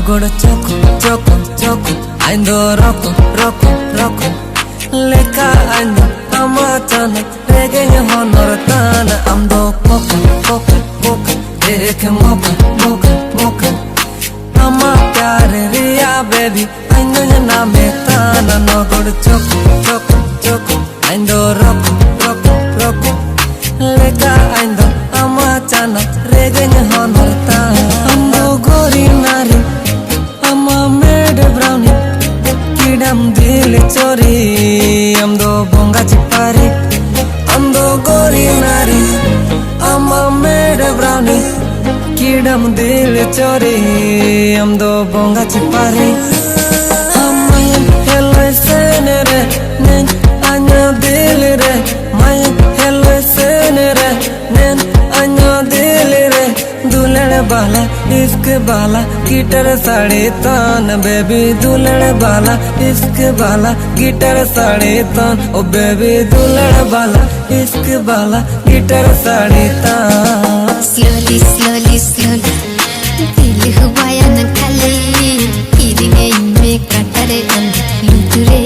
Nogod choco, choco, choco. Aindo roko, roko, roko. Leka aindo amachana. Regenya honor tana. Amdo poka, poka, poka. Dekhe moka, moka, moka. Ama pyare riya baby. Aindo name tana. Nogod choco, choco, choco. Aindo roko, roko, roko. Leka aindo amachana. Regenya honor tana. Amdo gori nari. Ama made brownie. Kidam dil chori. Amdo bonga chipari. Amdo gori nari. Ama made brownie. Kidam dil chori. Amdo bonga chipari. Amaya hello senere. Nen anya dil re. Maya hello senere. Nen anya dil re. दुलड़ बाला इश्क बाला guitar साड़े तान baby दुलड़ बाला इश्क बाला guitar साड़े तान ओ baby दुलड़ बाला इश्क बाला guitar साड़े तान Slowly, slowly, slowly दिल हुआ या न खाली किरने में कटरे अंदर लुटरे